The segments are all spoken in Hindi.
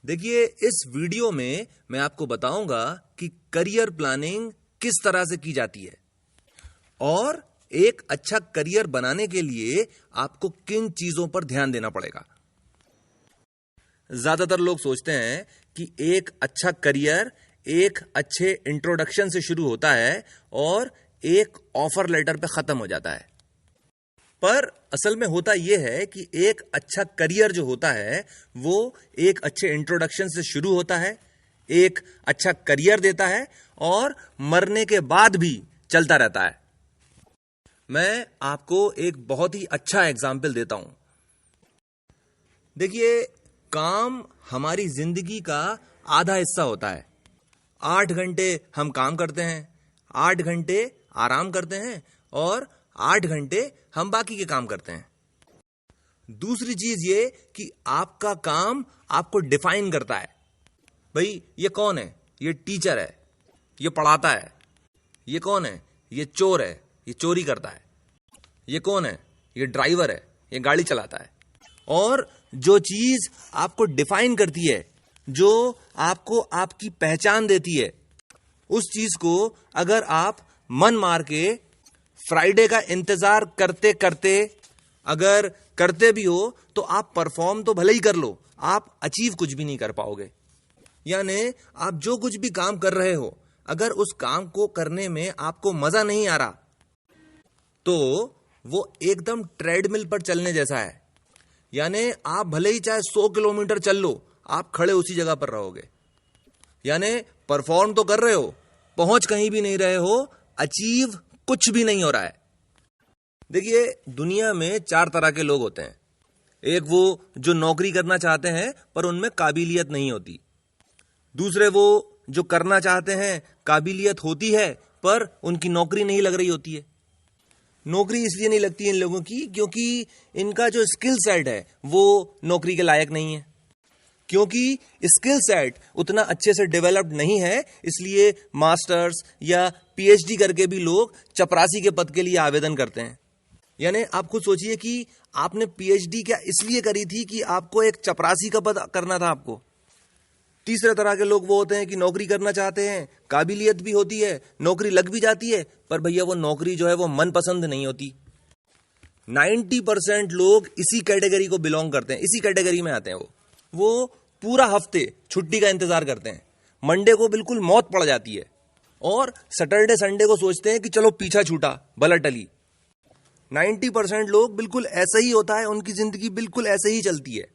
देखिए, इस वीडियो में मैं आपको बताऊंगा कि करियर प्लानिंग किस तरह से की जाती है और एक अच्छा करियर बनाने के लिए आपको किन चीजों पर ध्यान देना पड़ेगा। ज्यादातर लोग सोचते हैं कि एक अच्छा करियर एक अच्छे इंट्रोडक्शन से शुरू होता है और एक ऑफर लेटर पे खत्म हो जाता है। पर असल में होता यह है कि एक अच्छा करियर जो होता है वो एक अच्छे इंट्रोडक्शन से शुरू होता है, एक अच्छा करियर देता है और मरने के बाद भी चलता रहता है। मैं आपको एक बहुत ही अच्छा एग्जाम्पल देता हूं। देखिए, काम हमारी जिंदगी का आधा हिस्सा होता है। 8 घंटे हम काम करते हैं, 8 घंटे आराम करते हैं और 8 घंटे हम बाकी के काम करते हैं। दूसरी चीज ये कि आपका काम आपको डिफाइन करता है। भाई, ये कौन है? ये टीचर है, ये पढ़ाता है। ये कौन है? ये चोर है, ये चोरी करता है। ये कौन है? ये ड्राइवर है, ये गाड़ी चलाता है। और जो चीज आपको डिफाइन करती है, जो आपको आपकी पहचान देती है, उस चीज को अगर आप मन मार के फ्राइडे का इंतजार करते करते अगर करते भी हो तो आप परफॉर्म तो भले ही कर लो, आप अचीव कुछ भी नहीं कर पाओगे। यानी आप जो कुछ भी काम कर रहे हो, अगर उस काम को करने में आपको मजा नहीं आ रहा तो वो एकदम ट्रेडमिल पर चलने जैसा है। यानी आप भले ही चाहे 100 किलोमीटर चल लो, आप खड़े उसी जगह पर रहोगे। यानी परफॉर्म तो कर रहे हो, पहुंच कहीं भी नहीं रहे हो, अचीव कुछ भी नहीं हो रहा है। देखिए, दुनिया में 4 तरह के लोग होते हैं। एक वो जो नौकरी करना चाहते हैं पर उनमें काबिलियत नहीं होती। दूसरे वो जो करना चाहते हैं, काबिलियत होती है पर उनकी नौकरी नहीं लग रही होती है। नौकरी इसलिए नहीं लगती इन लोगों की क्योंकि इनका जो स्किल सेट है वो नौकरी के लायक नहीं है। क्योंकि स्किल सेट उतना अच्छे से डेवलप्ड नहीं है, इसलिए मास्टर्स या पीएचडी करके भी लोग चपरासी के पद के लिए आवेदन करते हैं। यानी आप खुद सोचिए कि आपने पीएचडी क्या इसलिए करी थी कि आपको एक चपरासी का पद करना था आपको। तीसरे तरह के लोग वो होते हैं कि नौकरी करना चाहते हैं, काबिलियत भी होती है, नौकरी लग भी जाती है, पर भैया वो नौकरी जो है वो मनपसंद नहीं होती। 90% लोग इसी कैटेगरी को बिलोंग करते हैं, इसी कैटेगरी में आते हैं। वो पूरा हफ्ते छुट्टी का इंतजार करते हैं, मंडे को बिल्कुल मौत पड़ जाती है और सैटरडे संडे को सोचते हैं कि चलो पीछा छूटा, बला टली। 90% लोग बिल्कुल ऐसा ही होता है, उनकी जिंदगी बिल्कुल ऐसे ही चलती है।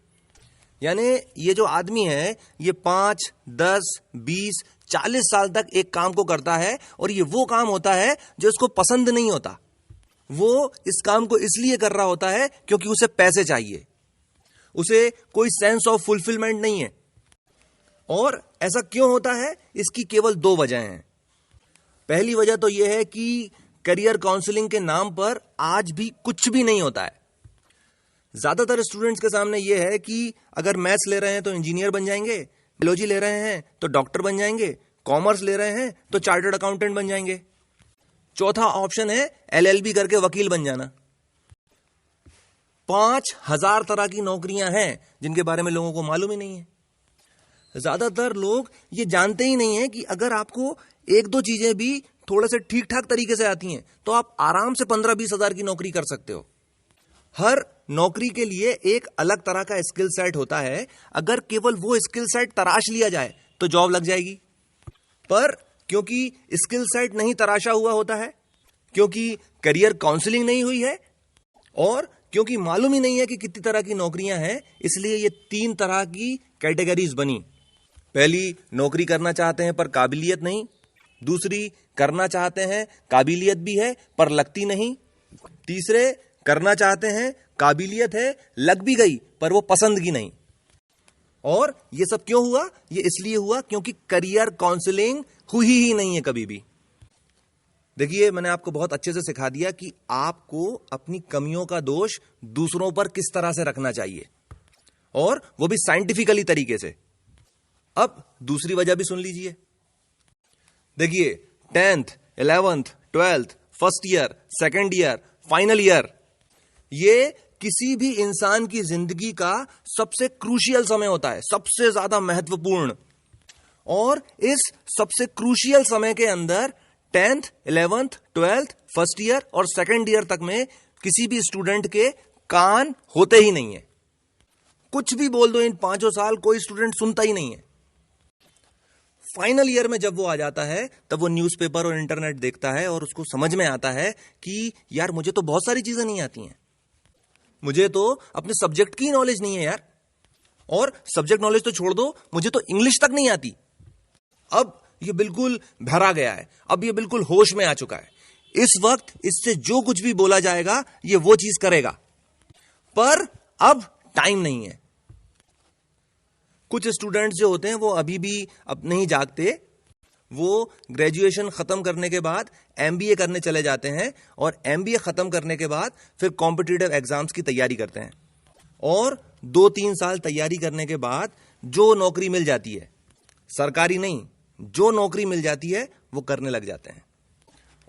यानी ये जो आदमी है ये 5, 10, 20, 40 साल तक एक काम को करता है और ये वो काम होता है जो इसको पसंद नहीं होता। वो इस काम को इसलिए कर रहा होता है क्योंकि उसे पैसे चाहिए, उसे कोई सेंस ऑफ फुलफिलमेंट नहीं है। और ऐसा क्यों होता है? इसकी केवल 2 वजह हैं। पहली वजह तो यह है कि करियर काउंसलिंग के नाम पर आज भी कुछ भी नहीं होता है। ज्यादातर स्टूडेंट्स के सामने यह है कि अगर मैथ्स ले रहे हैं तो इंजीनियर बन जाएंगे, बायोलॉजी ले रहे हैं तो डॉक्टर बन जाएंगे, कॉमर्स ले रहे हैं तो चार्टर्ड अकाउंटेंट बन जाएंगे। चौथा ऑप्शन है एलएलबी करके वकील बन जाना। 5000 तरह की नौकरियां हैं जिनके बारे में लोगों को मालूम ही नहीं है। ज्यादातर लोग ये जानते ही नहीं है कि अगर आपको 1-2 चीजें भी थोड़े से ठीक ठाक तरीके से आती हैं तो आप आराम से 15-20 हजार की नौकरी कर सकते हो। हर नौकरी के लिए एक अलग तरह का स्किल सेट होता है। अगर केवल वो स्किल सेट तराश लिया जाए तो जॉब लग जाएगी। पर क्योंकि स्किल सेट नहीं तराशा हुआ होता है, क्योंकि करियर काउंसलिंग नहीं हुई है और क्योंकि मालूम ही नहीं है कि कितनी तरह की नौकरियां हैं, इसलिए ये 3 तरह की कैटेगरीज बनी। पहली, नौकरी करना चाहते हैं पर काबिलियत नहीं। दूसरी, करना चाहते हैं, काबिलियत भी है पर लगती नहीं। तीसरे, करना चाहते हैं, काबिलियत है, लग भी गई पर वो पसंद की नहीं। और ये सब क्यों हुआ? ये इसलिए हुआ क्योंकि करियर काउंसलिंग हुई ही नहीं है कभी भी। देखिए, मैंने आपको बहुत अच्छे से सिखा दिया कि आपको अपनी कमियों का दोष दूसरों पर किस तरह से रखना चाहिए, और वो भी साइंटिफिकली तरीके से। अब दूसरी वजह भी सुन लीजिए। देखिए, 10th, 11th, 12th, first year, second year, final year, ये किसी भी इंसान की जिंदगी का सबसे क्रूशियल समय होता है, सबसे ज्यादा महत्वपूर्ण। और इस सबसे क्रूशियल समय के अंदर 10th, 11th, 12th, first year और सेकेंड ईयर तक में किसी भी स्टूडेंट के कान होते ही नहीं है। कुछ भी बोल दो इन 5 साल, कोई स्टूडेंट सुनता ही नहीं है। फाइनल ईयर में जब वो आ जाता है तब वो न्यूज़पेपर और इंटरनेट देखता है और उसको समझ में आता है कि यार मुझे तो बहुत सारी चीजें नहीं आती हैं, मुझे तो अपने सब्जेक्ट की नॉलेज नहीं है यार, और सब्जेक्ट नॉलेज तो छोड़ दो, मुझे तो इंग्लिश तक नहीं आती। अब ये बिल्कुल भरा गया है, अब ये बिल्कुल होश में आ चुका है। इस वक्त इससे जो कुछ भी बोला जाएगा ये वो चीज करेगा, पर अब टाइम नहीं है। कुछ स्टूडेंट्स जो होते हैं वो अभी भी अब नहीं जागते, वो ग्रेजुएशन खत्म करने के बाद एमबीए करने चले जाते हैं और एमबीए खत्म करने के बाद फिर कॉम्पिटिटिव एग्जाम्स की तैयारी करते हैं, और 2-3 साल तैयारी करने के बाद जो नौकरी मिल जाती है, सरकारी नहीं, जो नौकरी मिल जाती है वो करने लग जाते हैं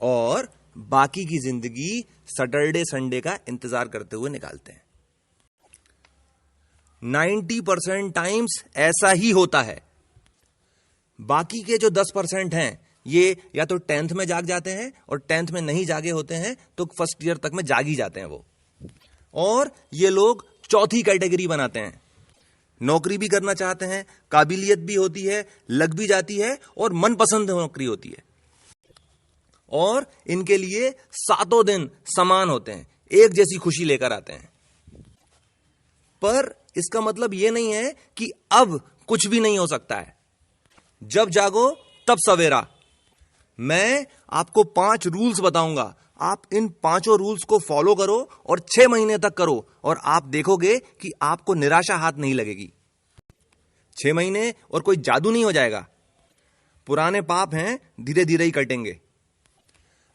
और बाकी की जिंदगी सैटरडे संडे का इंतजार करते हुए निकालते हैं। 90% टाइम्स ऐसा ही होता है। बाकी के जो 10% हैं ये या तो 10th में जाग जाते हैं, और 10th में नहीं जागे होते हैं तो फर्स्ट ईयर तक में जाग ही जाते हैं वो। और ये लोग चौथी कैटेगरी बनाते हैं, नौकरी भी करना चाहते हैं, काबिलियत भी होती है, लग भी जाती है और मनपसंद नौकरी होती है, और इनके लिए 7 दिन समान होते हैं, एक जैसी खुशी लेकर आते हैं। पर इसका मतलब यह नहीं है कि अब कुछ भी नहीं हो सकता है। जब जागो तब सवेरा। मैं आपको 5 रूल्स बताऊंगा, आप इन 5 रूल्स को फॉलो करो और 6 महीने तक करो, और आप देखोगे कि आपको निराशा हाथ नहीं लगेगी। 6 महीने और कोई जादू नहीं हो जाएगा, पुराने पाप हैं, धीरे धीरे ही कटेंगे।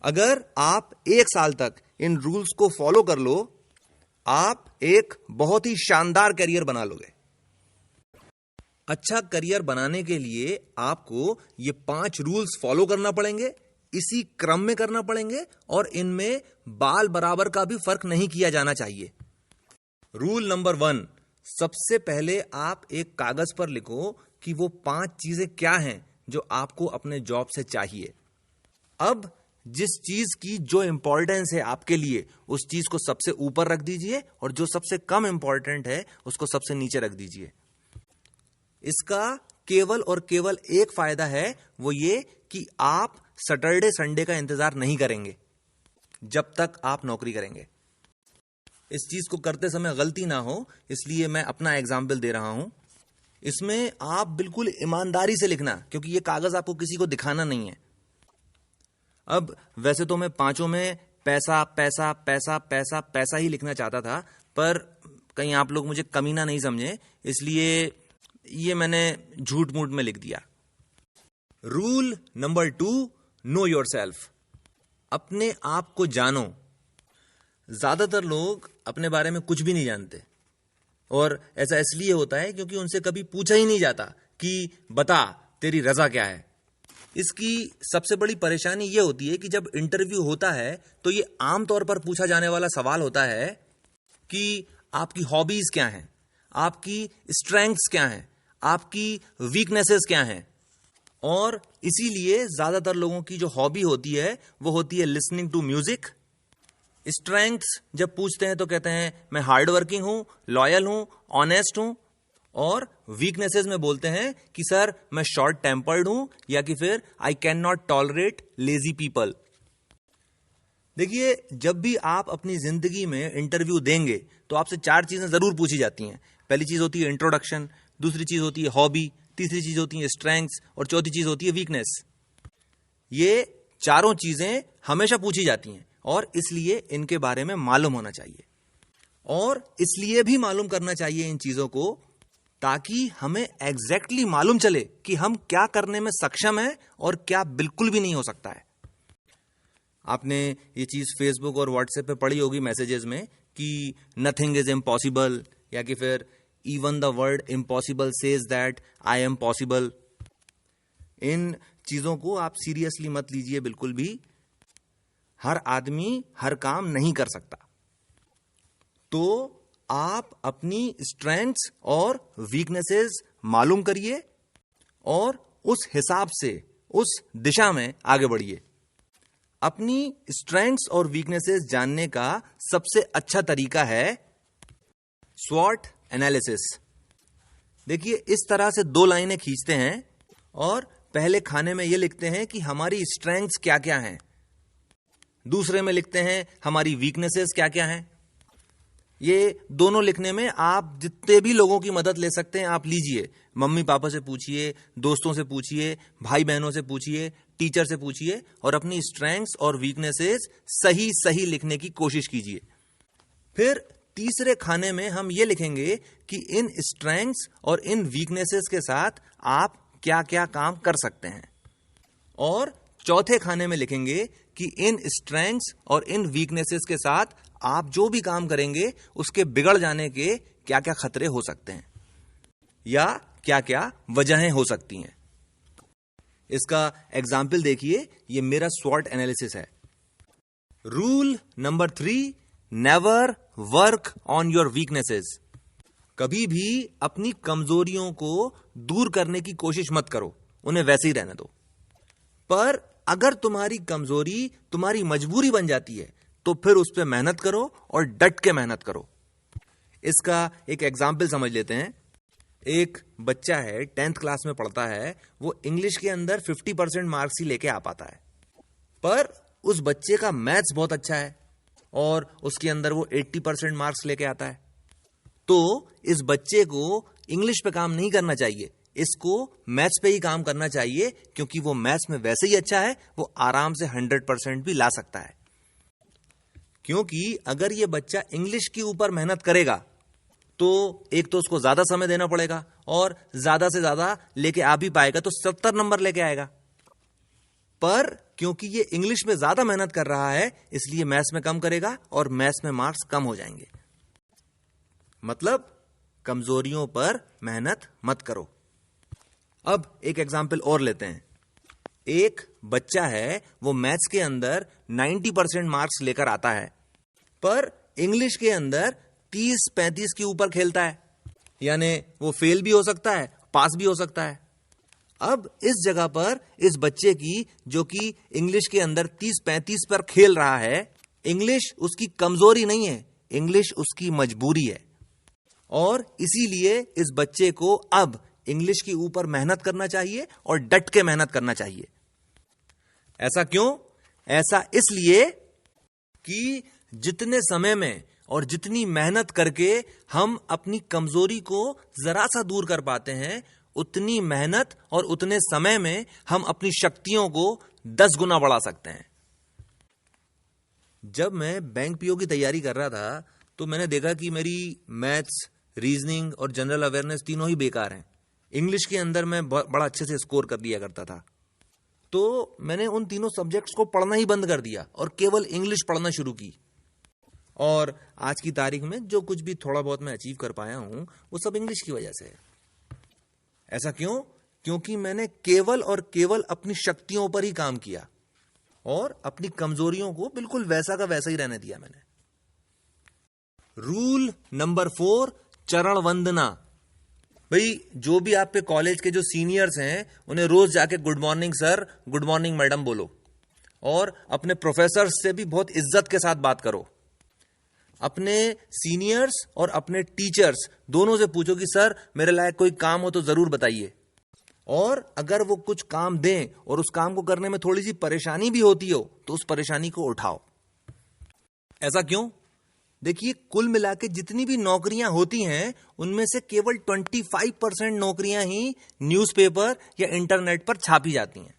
अगर आप 1 साल तक इन रूल्स को फॉलो कर लो, आप एक बहुत ही शानदार करियर बना लोगे। अच्छा करियर बनाने के लिए आपको ये 5 रूल्स फॉलो करना पड़ेंगे, इसी क्रम में करना पड़ेंगे, और इनमें बाल बराबर का भी फर्क नहीं किया जाना चाहिए। रूल नंबर 1, सबसे पहले आप एक कागज पर लिखो कि वो 5 चीजें क्या हैं जो आपको अपने जॉब से चाहिए। अब जिस चीज की जो इंपॉर्टेंस है आपके लिए, उस चीज को सबसे ऊपर रख दीजिए, और जो सबसे कम इंपॉर्टेंट है उसको सबसे नीचे रख दीजिए। इसका केवल और केवल एक फायदा है, वो ये कि आप सैटरडे संडे का इंतजार नहीं करेंगे जब तक आप नौकरी करेंगे। इस चीज को करते समय गलती ना हो, इसलिए मैं अपना एग्जाम्पल दे रहा हूं। इसमें आप बिल्कुल ईमानदारी से लिखना, क्योंकि ये कागज आपको किसी को दिखाना नहीं है। अब वैसे तो मैं 5 में पैसा पैसा पैसा पैसा पैसा ही लिखना चाहता था, पर कहीं आप लोग मुझे कमीना नहीं समझे, इसलिए ये मैंने झूठ मूठ में लिख दिया। Rule number 2, no yourself. अपने आप को जानो। ज्यादातर लोग अपने बारे में कुछ भी नहीं जानते, और ऐसा इसलिए होता है क्योंकि उनसे कभी पूछा ही नहीं जाता कि बता तेरी रजा क्या है। इसकी सबसे बड़ी परेशानी यह होती है कि जब इंटरव्यू होता है तो ये आमतौर पर पूछा जाने वाला सवाल होता है कि आपकी हॉबीज क्या हैं, आपकी स्ट्रेंथ्स क्या हैं, आपकी वीकनेसेस क्या हैं। और इसीलिए ज्यादातर लोगों की जो हॉबी होती है वो होती है लिसनिंग टू म्यूजिक। स्ट्रेंथ्स जब पूछते हैं तो कहते हैं मैं हार्ड वर्किंग हूं, लॉयल हूं, ऑनेस्ट हूं, और वीकनेसेस में बोलते हैं कि सर मैं शॉर्ट टेम्पर्ड हूं, या कि फिर I can not tolerate lazy people. देखिए, जब भी आप अपनी जिंदगी में इंटरव्यू देंगे तो आपसे 4 चीजें जरूर पूछी जाती हैं। पहली चीज होती है इंट्रोडक्शन, दूसरी चीज होती है हॉबी, तीसरी चीज होती है स्ट्रेंथ्स, और चौथी चीज होती है वीकनेस। ये चारों चीजें हमेशा पूछी जाती हैं, और इसलिए इनके बारे में मालूम होना चाहिए, और इसलिए भी मालूम करना चाहिए इन चीजों को ताकि हमें एग्जैक्टली मालूम चले कि हम क्या करने में सक्षम हैं और क्या बिल्कुल भी नहीं हो सकता है। आपने ये चीज फेसबुक और व्हाट्सएप पे पढ़ी होगी मैसेजेस में कि नथिंग इज इम्पॉसिबल, या कि फिर even the word impossible says that I am possible. इन चीजों को आप सीरियसली मत लीजिए बिल्कुल भी। हर आदमी हर काम नहीं कर सकता। तो आप अपनी स्ट्रेंथ्स और वीकनेसेस मालूम करिए और उस हिसाब से उस दिशा में आगे बढ़िए। अपनी स्ट्रेंथ्स और वीकनेसेस जानने का सबसे अच्छा तरीका है स्वॉट एनालिसिस। देखिए, इस तरह से 2 लाइनें खींचते हैं और पहले खाने में ये लिखते हैं कि हमारी स्ट्रेंथ्स क्या क्या हैं, दूसरे में लिखते हैं हमारी वीकनेसेस क्या क्या हैं। ये दोनों लिखने में आप जितने भी लोगों की मदद ले सकते हैं आप लीजिए। मम्मी पापा से पूछिए, दोस्तों से पूछिए, भाई बहनों से पूछिए, टीचर से पूछिए और अपनी स्ट्रेंथ्स और वीकनेसेस सही सही लिखने की कोशिश कीजिए। फिर तीसरे खाने में हम ये लिखेंगे कि इन स्ट्रेंथ्स और इन वीकनेसेस के साथ आप क्या क्या काम कर सकते हैं, और चौथे खाने में लिखेंगे कि इन स्ट्रेंथ्स और इन वीकनेसेस के साथ आप जो भी काम करेंगे उसके बिगड़ जाने के क्या क्या खतरे हो सकते हैं या क्या क्या वजहें हो सकती हैं। इसका एग्जाम्पल देखिए, ये मेरा स्वॉट एनालिसिस है। Rule number 3, never work on your weaknesses. कभी भी अपनी कमजोरियों को दूर करने की कोशिश मत करो, उन्हें वैसे ही रहने दो। पर अगर तुम्हारी कमजोरी तुम्हारी मजबूरी बन जाती है तो फिर उस पर मेहनत करो और डट के मेहनत करो। इसका एक एग्जाम्पल समझ लेते हैं। एक बच्चा है, 10th क्लास में पढ़ता है, वो इंग्लिश के अंदर 50% मार्क्स ही लेके आ पाता है, पर उस बच्चे का मैथ्स बहुत अच्छा है और उसके अंदर वो 80% मार्क्स लेके आता है। तो इस बच्चे को इंग्लिश पे काम नहीं करना चाहिए, इसको मैथ्स पे ही काम करना चाहिए, क्योंकि वो मैथ्स में वैसे ही अच्छा है, वो आराम से 100% भी ला सकता है। क्योंकि अगर ये बच्चा इंग्लिश के ऊपर मेहनत करेगा तो एक तो उसको ज्यादा समय देना पड़ेगा और ज्यादा से ज्यादा लेके आ भी पाएगा तो 70 नंबर लेके आएगा। पर क्योंकि ये इंग्लिश में ज्यादा मेहनत कर रहा है इसलिए मैथ्स में कम करेगा और मैथ्स में मार्क्स कम हो जाएंगे। मतलब कमजोरियों पर मेहनत मत करो। अब एक एग्जाम्पल और लेते हैं। एक बच्चा है, वो मैथ्स के अंदर 90% मार्क्स लेकर आता है, पर इंग्लिश के अंदर 30-35 के ऊपर खेलता है, यानी वो फेल भी हो सकता है, पास भी हो सकता है। अब इस जगह पर इस बच्चे की, जो कि इंग्लिश के अंदर 30-35 पर खेल रहा है, इंग्लिश उसकी कमजोरी नहीं है, इंग्लिश उसकी मजबूरी है। और इसीलिए इस बच्चे को अब इंग्लिश के ऊपर मेहनत करना चाहिए और डट के मेहनत करना चाहिए। ऐसा क्यों? ऐसा इसलिए कि जितने समय में और जितनी मेहनत करके हम अपनी कमजोरी को जरा सा दूर कर पाते हैं, उतनी मेहनत और उतने समय में हम अपनी शक्तियों को 10 गुना बढ़ा सकते हैं। जब मैं बैंक पीओ की तैयारी कर रहा था तो मैंने देखा कि मेरी मैथ्स, रीजनिंग और जनरल अवेयरनेस तीनों ही बेकार हैं। इंग्लिश के अंदर मैं बड़ा अच्छे से स्कोर कर लिया करता था, तो मैंने उन तीनों सब्जेक्ट्स को पढ़ना ही बंद कर दिया और केवल इंग्लिश पढ़ना शुरू की। और आज की तारीख में जो कुछ भी थोड़ा बहुत मैं अचीव कर पाया हूं वो सब इंग्लिश की वजह से है। ऐसा क्यों? क्योंकि मैंने केवल और केवल अपनी शक्तियों पर ही काम किया और अपनी कमजोरियों को बिल्कुल वैसा का वैसा ही रहने दिया मैंने। रूल नंबर 4, चरण वंदना। भाई, जो भी आपके कॉलेज के जो सीनियर्स हैं उन्हें रोज जाके good morning sir, good morning madam बोलो, और अपने प्रोफेसर से भी बहुत इज्जत के साथ बात करो। अपने सीनियर्स और अपने टीचर्स दोनों से पूछो कि सर मेरे लायक कोई काम हो तो जरूर बताइए, और अगर वो कुछ काम दें और उस काम को करने में थोड़ी सी परेशानी भी होती हो तो उस परेशानी को उठाओ। ऐसा क्यों? देखिए, कुल मिला के जितनी भी नौकरियां होती हैं उनमें से केवल 25% नौकरियां ही न्यूज़पेपर या इंटरनेट पर छापी जाती हैं।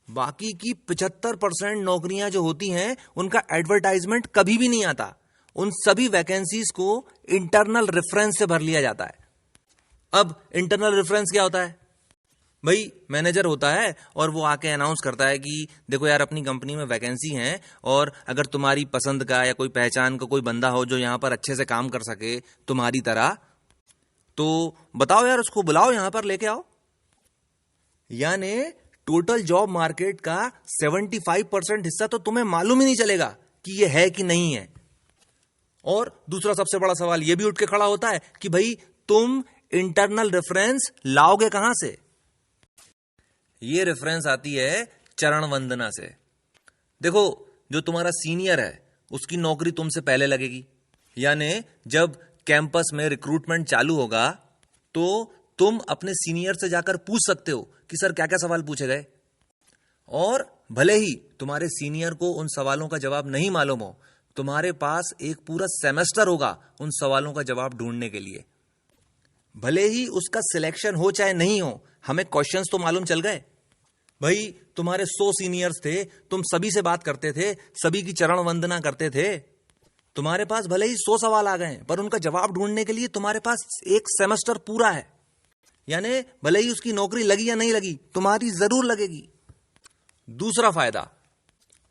बाकी की 75% नौकरियां जो होती हैं उनका एडवर्टाइजमेंट कभी भी नहीं आता। उन सभी वैकेंसीज को इंटरनल रेफरेंस से भर लिया जाता है। अब इंटरनल रेफरेंस क्या होता है? भाई, मैनेजर होता है और वो आके अनाउंस करता है कि देखो यार, अपनी कंपनी में वैकेंसी है और अगर तुम्हारी पसंद का या कोई पहचान का कोई बंदा हो जो यहां पर अच्छे से काम कर सके तुम्हारी तरह, तो बताओ यार, उसको बुलाओ, यहां पर लेके आओ। यानी टोटल जॉब मार्केट का 75% हिस्सा तो तुम्हें मालूम ही नहीं चलेगा कि ये है कि नहीं है। और दूसरा सबसे बड़ा सवाल यह भी उठ के खड़ा होता है कि भाई तुम इंटरनल रेफरेंस लाओगे कहां से? ये रेफरेंस आती है चरण वंदना से। देखो, जो तुम्हारा सीनियर है उसकी नौकरी तुमसे पहले लगेगी, यानी जब कैंपस में रिक्रूटमेंट चालू होगा तो तुम अपने सीनियर से जाकर पूछ सकते हो कि सर क्या क्या सवाल पूछे गए, और भले ही तुम्हारे सीनियर को उन सवालों का जवाब नहीं मालूम हो, तुम्हारे पास एक पूरा सेमेस्टर होगा उन सवालों का जवाब ढूंढने के लिए। भले ही उसका सिलेक्शन हो चाहे नहीं हो, हमें क्वेश्चंस तो मालूम चल गए। भाई तुम्हारे 100 सीनियर्स थे, तुम सभी से बात करते थे, सभी की चरण वंदना करते थे, तुम्हारे पास भले ही 100 सवाल आ गए पर उनका जवाब ढूंढने के लिए तुम्हारे पास एक सेमेस्टर पूरा है। यानी भले ही उसकी नौकरी लगी या नहीं लगी, तुम्हारी जरूर लगेगी। दूसरा फायदा,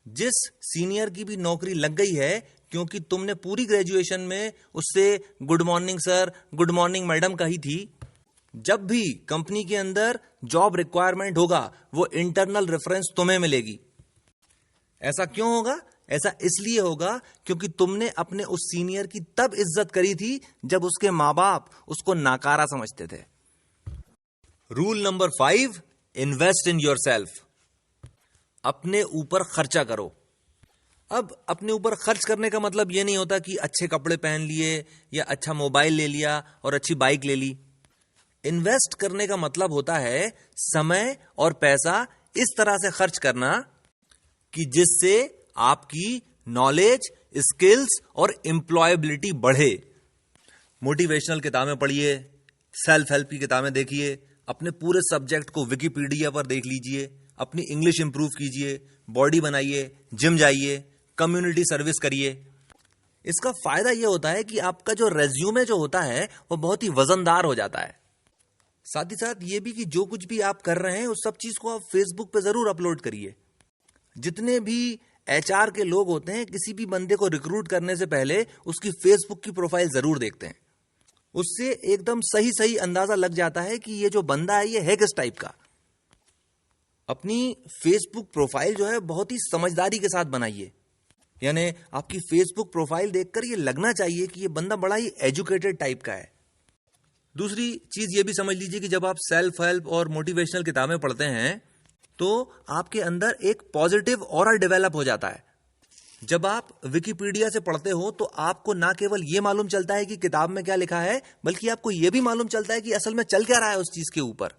जिस सीनियर की भी नौकरी लग गई है क्योंकि तुमने पूरी ग्रेजुएशन में उससे good morning sir, good morning madam कही थी, जब भी कंपनी के अंदर जॉब रिक्वायरमेंट होगा वो इंटरनल रेफरेंस तुम्हें मिलेगी। ऐसा क्यों होगा? ऐसा इसलिए होगा क्योंकि तुमने अपने उस सीनियर की तब इज्जत करी थी जब उसके मां बाप उसको नाकारा समझते थे। Rule number 5, invest in yourself. अपने ऊपर खर्चा करो। अब अपने ऊपर खर्च करने का मतलब यह नहीं होता कि अच्छे कपड़े पहन लिए या अच्छा मोबाइल ले लिया और अच्छी बाइक ले ली। इन्वेस्ट करने का मतलब होता है समय और पैसा इस तरह से खर्च करना कि जिससे आपकी नॉलेज, स्किल्स और एम्प्लॉयबिलिटी बढ़े। मोटिवेशनल किताबें पढ़िए, सेल्फ हेल्प की किताबें देखिए, अपने पूरे सब्जेक्ट को विकिपीडिया पर देख लीजिए, अपनी इंग्लिश इंप्रूव कीजिए, बॉडी बनाइए, जिम जाइए, कम्युनिटी सर्विस करिए। इसका फायदा यह होता है कि आपका जो रेज्यूमे जो होता है वो बहुत ही वजनदार हो जाता है। साथ ही साथ ये भी कि जो कुछ भी आप कर रहे हैं उस सब चीज को आप फेसबुक पे जरूर अपलोड करिए। जितने भी एचआर के लोग होते हैं किसी भी बंदे को रिक्रूट करने से पहले उसकी फेसबुक की प्रोफाइल जरूर देखते हैं। उससे एकदम सही सही अंदाजा लग जाता है कि ये जो बंदा है ये है किस टाइप का। अपनी फेसबुक प्रोफाइल जो है बहुत ही समझदारी के साथ बनाइए, यानी आपकी फेसबुक प्रोफाइल देखकर ये लगना चाहिए कि ये बंदा बड़ा ही एजुकेटेड टाइप का है। दूसरी चीज ये भी समझ लीजिए कि जब आप सेल्फ हेल्प और मोटिवेशनल किताबें पढ़ते हैं तो आपके अंदर एक पॉजिटिव ऑरा डेवलप हो जाता है। जब आप विकिपीडिया से पढ़ते हो तो आपको ना केवल ये मालूम चलता है कि किताब में क्या लिखा है, बल्कि आपको ये भी मालूम चलता है कि असल में चल क्या रहा है उस चीज के ऊपर।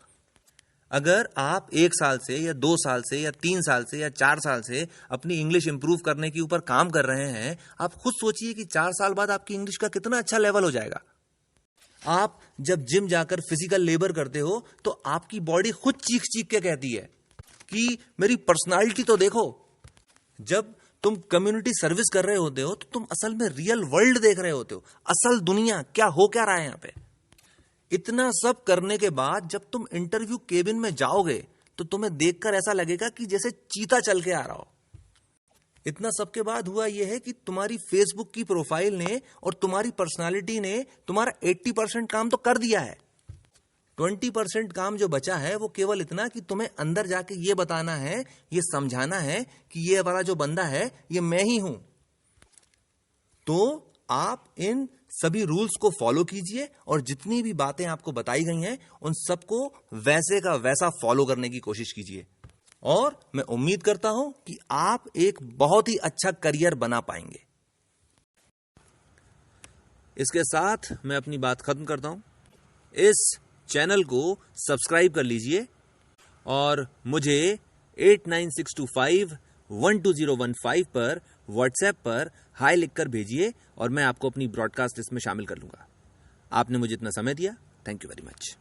अगर आप 1 साल से या 2 साल से या 3 साल से या 4 साल से अपनी इंग्लिश इंप्रूव करने के ऊपर काम कर रहे हैं, आप खुद सोचिए कि 4 साल बाद आपकी इंग्लिश का कितना अच्छा लेवल हो जाएगा। आप जब जिम जाकर फिजिकल लेबर करते हो तो आपकी बॉडी खुद चीख चीख के कहती है कि मेरी पर्सनालिटी तो देखो। जब तुम कम्युनिटी सर्विस कर रहे होते हो तो तुम असल में रियल वर्ल्ड देख रहे होते हो, असल दुनिया क्या हो क्या रहा है यहाँ पे। इतना सब करने के बाद जब तुम इंटरव्यू केबिन में जाओगे तो तुम्हें देखकर ऐसा लगेगा कि जैसे चीता चल के आ रहा हो। इतना सब के बाद हुआ यह है कि तुम्हारी फेसबुक की प्रोफाइल ने और तुम्हारी पर्सनालिटी ने तुम्हारा 80% काम तो कर दिया है। 20% काम जो बचा है वो केवल इतना कि तुम्हें अंदर जाके ये बताना है, ये समझाना है कि ये वाला जो बंदा है ये मैं ही हूं। तो आप इन सभी रूल्स को फॉलो कीजिए और जितनी भी बातें आपको बताई गई हैं उन सबको वैसे का वैसा फॉलो करने की कोशिश कीजिए, और मैं उम्मीद करता हूं कि आप एक बहुत ही अच्छा करियर बना पाएंगे। इसके साथ मैं अपनी बात खत्म करता हूं। इस चैनल को सब्सक्राइब कर लीजिए और मुझे 8962512015 पर व्हाट्सएप पर हाय लिखकर भेजिए और मैं आपको अपनी ब्रॉडकास्ट लिस्ट में शामिल कर लूंगा। आपने मुझे इतना समय दिया, थैंक यू वेरी मच।